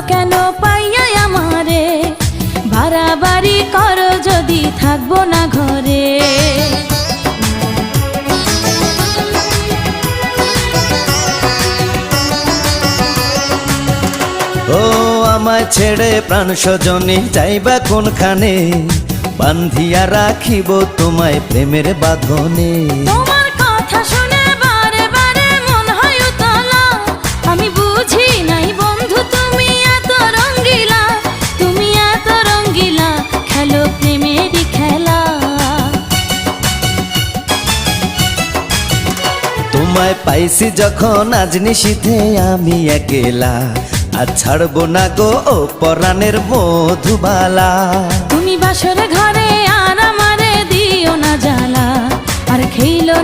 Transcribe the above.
কেন পাইয়া আমারে, বাড়াবাড়ি করো যদি থাকবো না ঘরে। ও আমায় ছেড়ে প্রাণ স্বজনে যাইবা কোনখানে, বান্ধিয়া রাখিব তোমায় প্রেমের বাঁধনে। তোমার কথা শুনে বারে বারে মন হয় উতলা, আমি বুঝি নাই বন্ধু তুমি এত রঙ্গিলা, তুমি এত রঙ্গিলা, খেলো প্রেমেরই খেলা। তোমায় পাইছি যখন আজ নিশীথে আমি একেলা, আর ছাড়বো না গো ও পরাণের মধুবালা। তুমি বাসর ঘরে আর আমারে দিও না জ্বালা, আর খেইলো